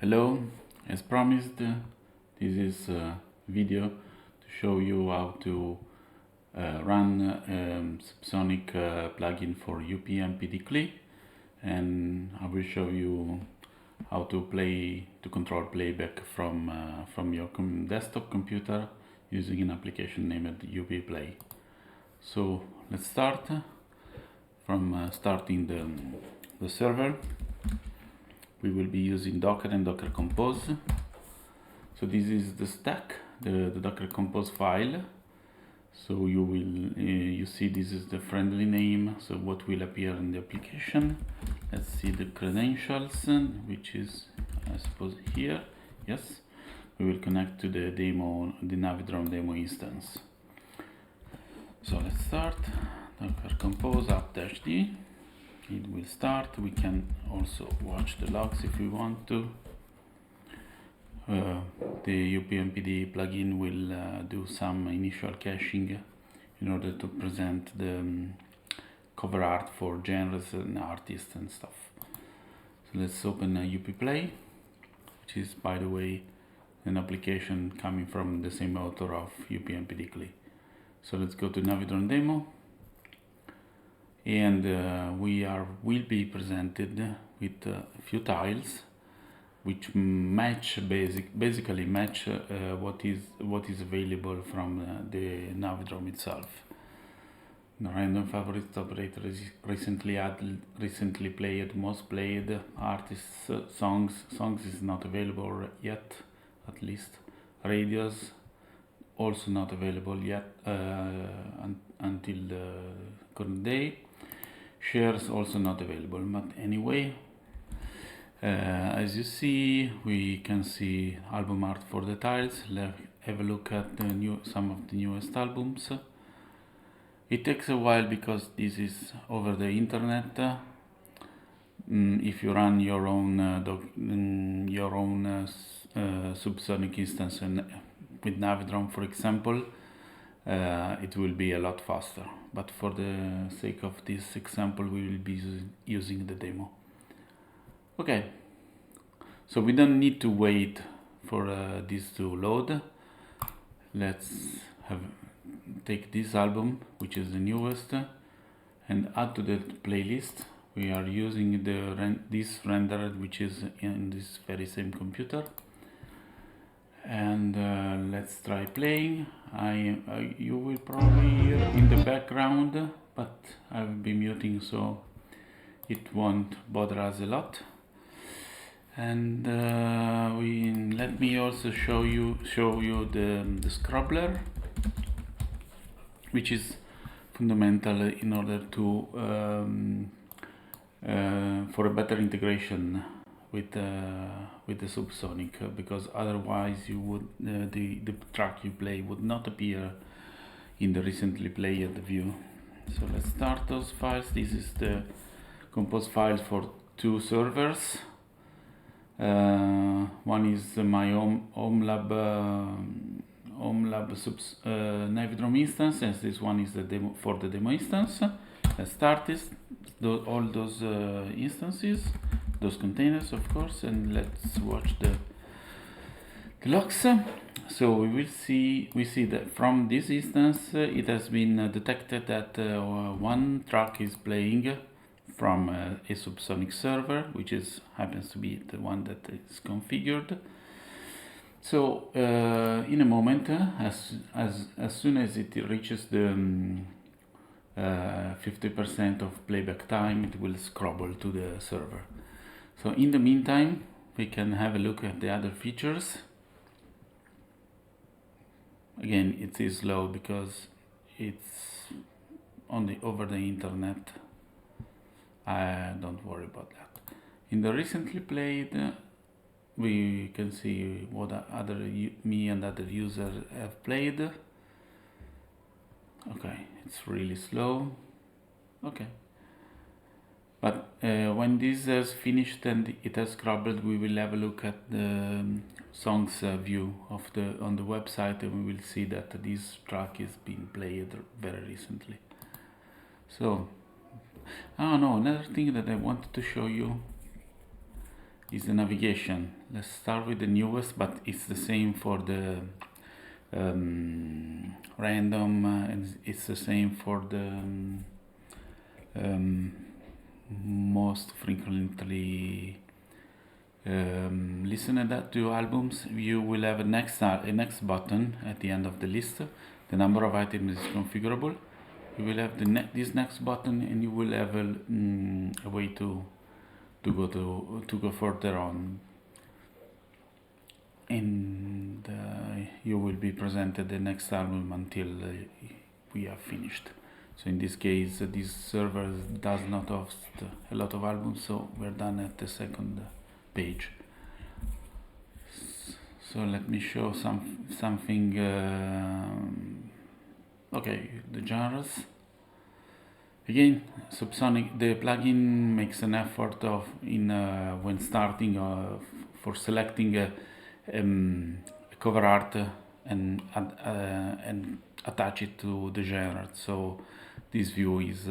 Hello, as promised, this is a video to show you how to run Subsonic plugin for Upmpdcli, and I will show you how to control playback from your desktop computer using an application named Upplay. So let's start from starting the server. We will be using Docker and Docker Compose. So this is the stack, the Docker Compose file. So you see this is the friendly name. So what will appear in the application? Let's see the credentials, which is, I suppose, here. Yes, we will connect to the demo, the Navidrome Demo instance. So let's start. Docker Compose upd. It will start. We can also watch the logs if we want to. The Upmpd plugin will do some initial caching in order to present the cover art for genres and artists and stuff. So let's open Upplay, which is, by the way, an application coming from the same author of Upmpdcli. So let's go to Navidrome Demo. And will be presented with a few tiles which basically match what is available from the Navidrome itself. The random favorites operator is recently played, most played, artists, songs is not available yet, at least. Radios also not available yet until the current day. Shares also not available, but anyway, as you see, we can see album art for the tiles. Let's have a look at some of the newest albums. It takes a while because this is over the internet. If you run your own Subsonic instance with Navidrome, for example, it will be a lot faster, but for the sake of this example we will be using the demo. Okay, so we don't need to wait for this to load. Let's take this album, which is the newest, and add to the playlist. We are using this rendered, which is in this very same computer. And let's try playing. You will probably hear in the background, but I will be muting so it won't bother us a lot. And let me also show you the Scrobbler, which is fundamental in order to for a better integration with the Subsonic, because otherwise you would the track you play would not appear in the recently played view. So let's start those files. This is the compose file for two servers. One is my HomeLab Navidrome instance, and this one is the demo for the demo instance. Let's start all those instances, those containers, of course, and let's watch the logs. So we see that from this instance it has been detected that one track is playing from a Subsonic server, which happens to be the one that is configured. So in a moment, as soon as it reaches the 50% of playback time, it will scrobble to the server. So in the meantime, we can have a look at the other features. Again, it is slow because it's over the internet. Don't worry about that. In the recently played, we can see what me and other users have played. Okay, it's really slow. Okay. But when this has finished and it has scrobbled, we will have a look at the songs view on the website, and we will see that this track is being played very recently. So, another thing that I wanted to show you is the navigation. Let's start with the newest, but it's the same for the random, and it's the same for the most frequently listened to albums. You will have a next button at the end of the list. The number of items is configurable. You will have this next button, and you will have a way to go further on, and you will be presented the next album until we have finished. So in this case, this server does not host a lot of albums, so we're done at the second page. So let me show something. Okay, the genres. Again, Subsonic, the plugin makes an effort when starting for selecting a cover art and attach it to the genre. So this view is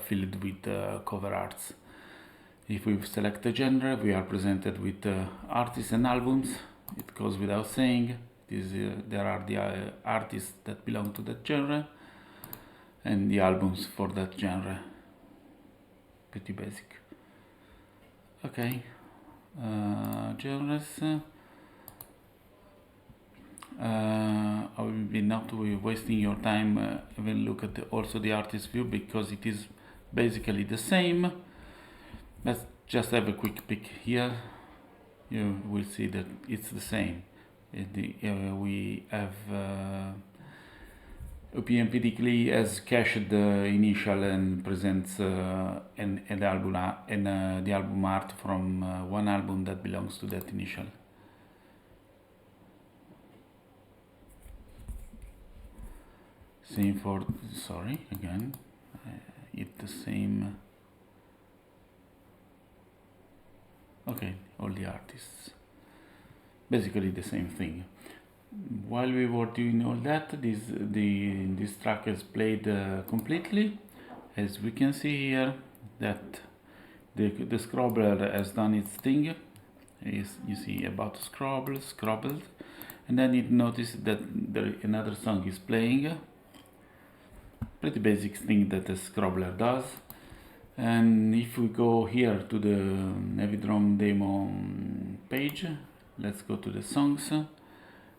filled with cover arts. If we select a genre, we are presented with artists and albums. It goes without saying. There are the artists that belong to that genre and the albums for that genre. Pretty basic. Okay, genres. I will be not wasting your time. Even look at also the artist view, because it is basically the same. Let's just have a quick peek here. You will see that it's the same. We have Upmpdcli has cached the initial and presents the album art from one album that belongs to that initial. Same for, sorry, again, it's the same. Okay, all the artists, basically the same thing. While we were doing all that, this track is played completely. As we can see here, that the Scrobbler has done its thing. You see about Scrobbled, and then it noticed that another song is playing. Pretty basic thing that the Scrobbler does. And if we go here to the Navidrome Demo page, let's go to the songs,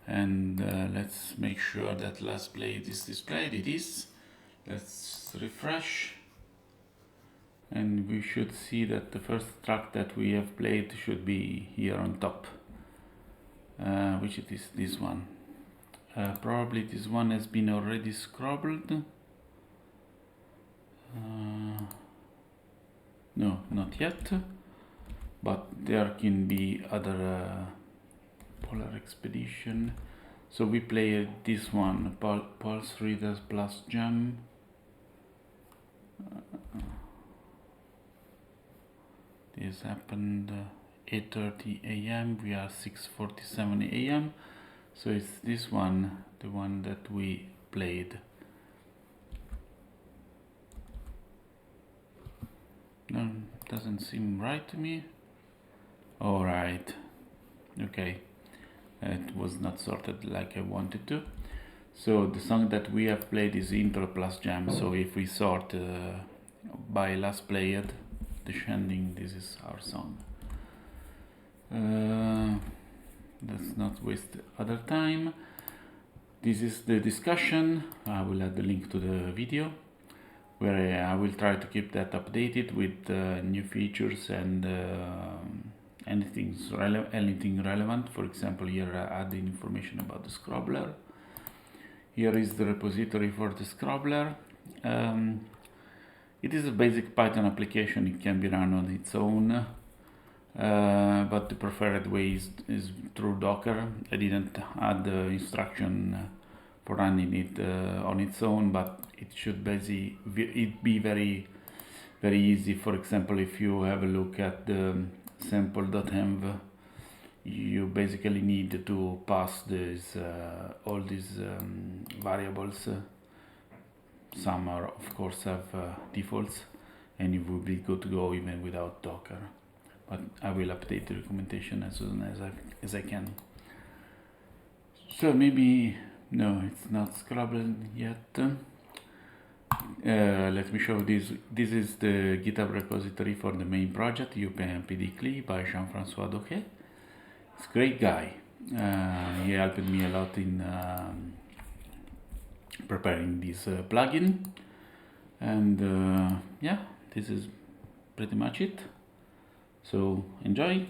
and let's make sure that last played is displayed. It is. Let's refresh, and we should see that the first track that we have played should be here on top, which it is this one. Probably this one has been already scrobbled. No, not yet, but there can be other Polar Expedition. So we play this one, Pulse Readers plus Jam. This happened 8:30 a.m. We are 6:47 a.m. So it's this one, the one that we played. No, doesn't seem right to me. All right, okay, it was not sorted like I wanted to. So the song that we have played is Intro plus Jam. So if we sort by last played, descending, this is our song. Let's not waste other time. This is the discussion. I will add the link to the video, where I will try to keep that updated with new features and anything relevant. For example, here I add the information about the Scrobbler. Here is the repository for the Scrobbler. It is a basic Python application. It can be run on its own, but the preferred way is through Docker. I didn't add the instruction for running it on its own, but it should basically be very easy. For example, if you have a look at the sample.env, you basically need to pass all these variables. Some are, of course, have defaults, and it will be good to go even without Docker. But I will update the documentation as soon as I can. So maybe, no, it's not Scrobbler yet. Let me show this. This is the GitHub repository for the main project, Upmpdcli by Jean-François Doquet. He's a great guy. He helped me a lot in preparing this plugin. And yeah, this is pretty much it. So enjoy.